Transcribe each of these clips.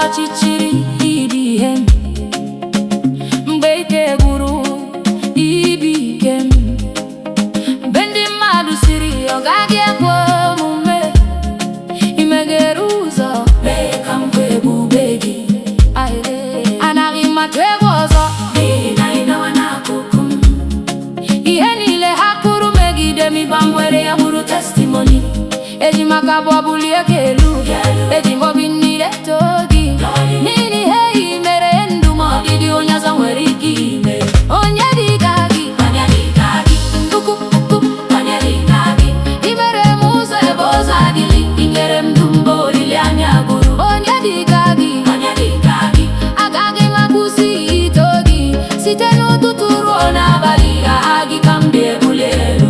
ọchịchịrị ịdị ihe m, mgbe ike gwụrụ ibi ike m, mgbe ndị mmadụ siri ọ gaghị ekwe omume imeghere ụzọ mee ka m hụ ebube gị. Anaghị m atụ egwu ọzọ n'ihi na ị nọwa n'akụkụ m. Ihe niile ha kwuru megide m ịba nwere ya bụrụ testimony. Eji maka bụ ọbụlie ka elu, eji m obi niile too gị, n'ihi ihe ị mere ndụ m ọ dịghị onye ọzọ nwere ike ime. Onye dị ka gị, onye dị ka gị, ukwu onye dị ka gị. I mere m ụzọ ebe ụzọ adịghị, i nyere m ndụ mgbe olileanya gwụrụ. Onye dị ka gị, onye dị ka gị, agaghị m akwụsị ito gị site n'ụtụtụ ruo n'abalị. Aha gị ka m ga-ebuli elu.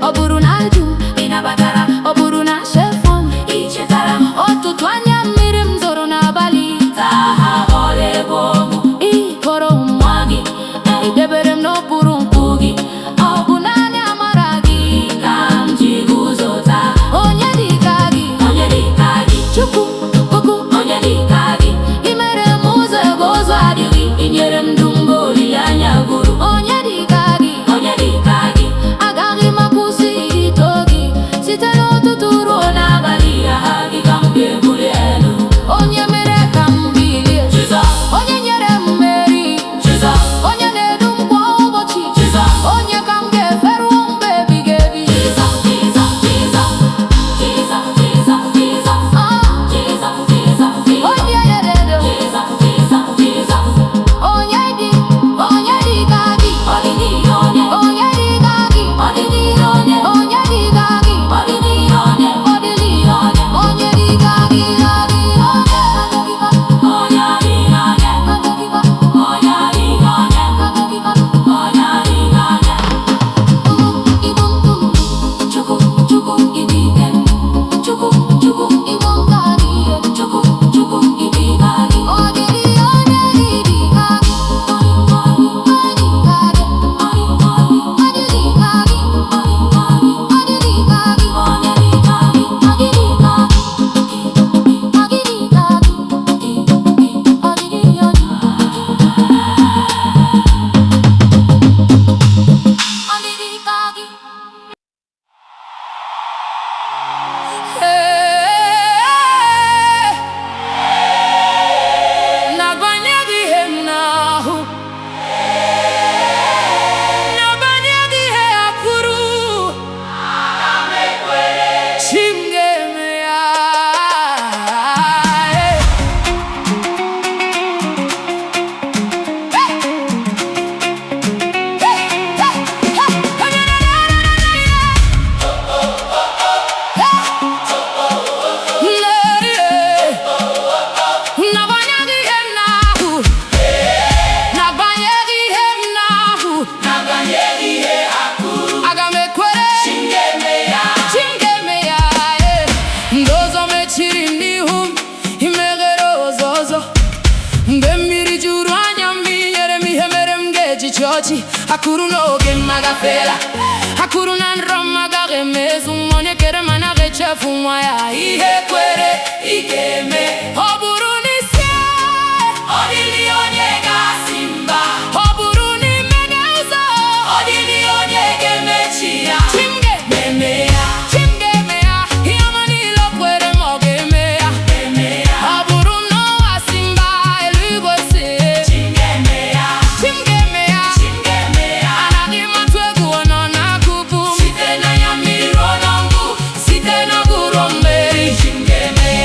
Ọ bụrụ na ajụ ị nabatara, ọ bụrụ na shefọn ị chetara, ọtụtụ anya mmiri m zoro n'abalị taa ha ọla ebe ọmụ. Ị kọrọ nwa gị, ị debere m n'okpuru nkwụ gị. Ọ bụ naanị amara gị ka m ji guzo taa. Onye dị ka gị, onye dị ka gị, Chukwu okwu, onye dị ka gị. I mere m ụzọ ebe ụzọ adịghị, i nyere m ndụ mgbe olileanya gwụrụ. Onye dị ka gị, onye dị ka gị, agaghị m akwụsị ito gị site n'ụtụtụ ruo n'abalị. Aha gị ka m ga-ebuli elu. Onye mere ka m bilie, onye nyere m mmeri, onye na-edu m kwa ụbọchị, onye ka m ga-eferu mgbe ebighị ebi. Onye na-edu, onye dị ka gị, onye dị ka gị, onye dị ka gị, onye dị ka gị, onye dị ka gị, onye dị ka gị. Akuru n'oge magafela, akuru na nrọ magaghị emezu. Onye kere mana ga-echefu nwa ya. Ihe kwere ike eme. Ọ bụrụ n'isi ọ dịghị onye ga-asị mba. Ọ bụrụ n'imega ụzọ ọ dịghị onye ga-emechi ya. Chim ga-eme ya, Chim ga-eme ya. Ihe ọma niile o kwere ma ọ ga-eme ya. Ọ bụrụ na ụwa si mba, eluigwe si Chim ga-eme ya, Chim ga-eme ya. Anaghị m atụ egwu ọ nọ n'akụkụ m. Site n'anya mmiri ruo na ngụ, site n'ọgụ ruo mmeri. Chim ga-eme ya.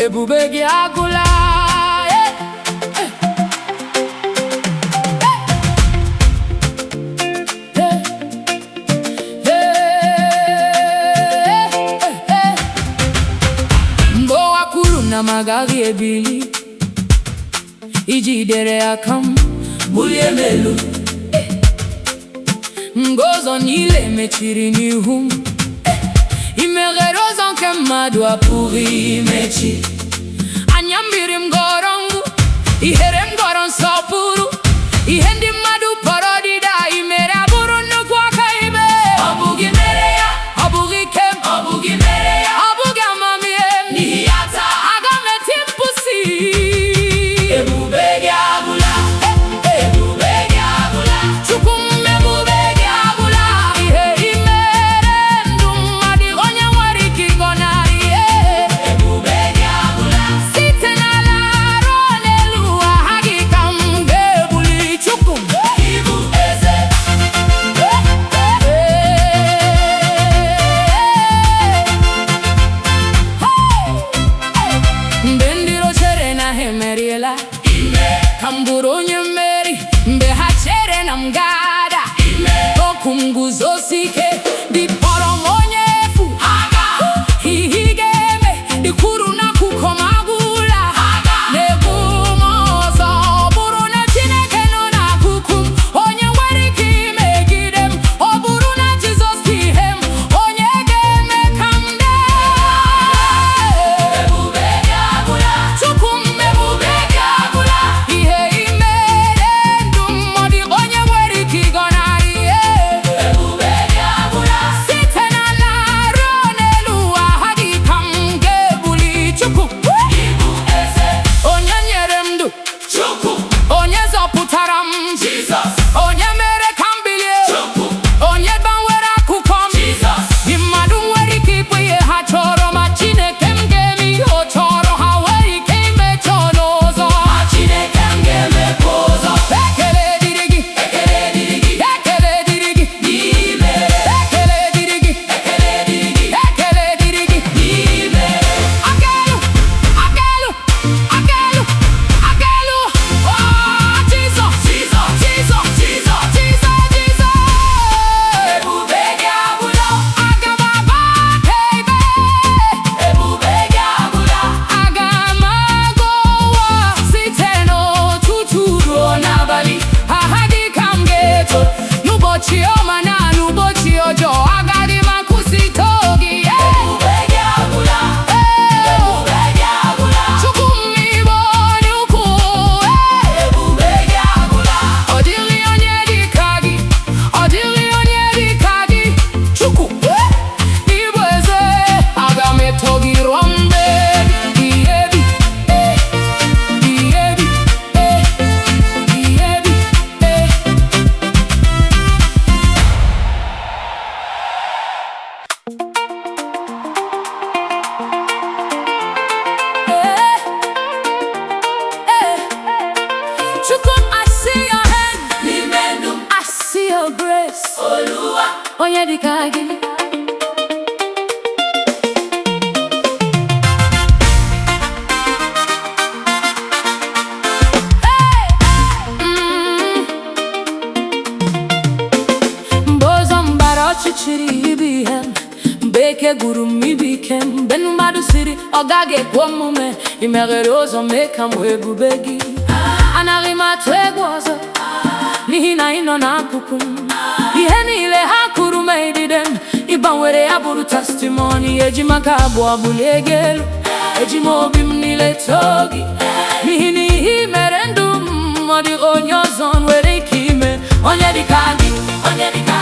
Ebube Gi Agwula. Magari ebili ijidere akam bulie melu ngozo niile mechiri n'ihu imeghere ụzọ nke mmadụ apụghị imechi anya mmiri m gọrọ ngụ ihere m gọrọ nsọpụrụ ihe ndị mmadụ kpọrọ ọdịda imere abụrụ nnukwu aka ime ọ bụghị mere ya ọ bụghị ike m ọ bụghị mere ya ọ bụghị amamihe m n'ihi ya taa Ebube Gi Agwula, Ebube Gi Agwula, Chukwu m Ebube Gi Agwula. Ihe i mere ndụ mmadụ onye nwere ike ịgọnarị Ebube Gi Agwula. Site n'ala ruo n'elu aha gị ka m ga-ebuli Chukwu ịbụ eze. Mgbe ndị iro chere na ha emeriela, ka m bụrụ onye mmeri. Mgbe ha chere na m ga-ada, okwu m guzosi ike. Dị kpọrọ m onye efu, ihe ị ga-eme dị kwuru n'akụkụ m agwụla. Na-egbu m ọzọ, ọ bụrụ na Chineke nọ n'akụkụ m, onye nwere ike imegide m. Ọ bụrụ na Jizọs bụ ihe m, onye ga-eme ka m daa. Ebube Gi Agwula, Chukwu m Ebube Gi Agwula. Ihe i mere ndụ mmadụ onye nwere ike ịgọnarị Ebube Gi Agwula. Site n'ala ruo n'elu aha gị ka m ga-ebuli Chukwu ịbụ eze. Onye nyere m ndụ Chukwu, onye zọpụtara m Jizọs, onye mere ka m bilie Chukwu, onye gbanwere akụkọ m Jizọs. Ndị mmadụ nwere ike ịkpụ ihe ha chọrọ, ma Chineke m ga-eme ihe ọ chọrọ. Ha nwere ike imechi ọnụ ụzọ, ma Chineke m ga-emepe ụzọ. Ekele dịrị gị, ekele dịrị gị, ekele dịrị gị n'ime. Ekele dịrị gị, ekele dịrị gị, ekele dịrị gị n'ime. Akelu, akelu, akelu, akelu. Oh, Jesus, Jesus, Jesus, Jesus, Jesus, Jesus. Ebube Gi Agwula. Aga m aba akaebe. Ebube Gi Agwula. Aga m aga ụwa site n'ụtụtụ ruo n'abalị. Aha gị ka m ga-eto n'ụbọchị ọma na n'ụbọchị ọjọọ. Agaghị m akwụsịtụ gị. Ebube Gi Agwula, Ebube Gi Agwula. Chukwu m ịbụ onye ukwu. Ebube Gi Agwula. Ọ dịghị onye dị ka gị, ọ dịghị onye dị ka gị. Chukwu ịbụ eze. Aga m eto gị ruo mgbe ebighị ebi, ebighị ebi, ebighị ebi. Chukwu, I see your hand n'ime ndụ m. I see your grace. Oluwa, onye dị ka gị. Mgbe ọzọ m gbara ọchịchịrị ibu ihe m, mgbe eke gwuru m ibu ike m, mgbe mmadụ siri ọ gaghị ekwe omume, i meghere ụzọ mee ka m wee ebube gị. Anaghị m atụ egwu ọzọ, n'ihi na ị nọ n'akụkụ m. Ihe niile ha kwuru megide m, ị gbanwere ya bụrụ testimony. Eji m aka abụọ bulie gị elu, eji m obi m niile too gị. N'ihi na ihe i mere ndụ m, ọ dị onye ọzọ nwere ike ime. Onye dị ka gị, onye dị ka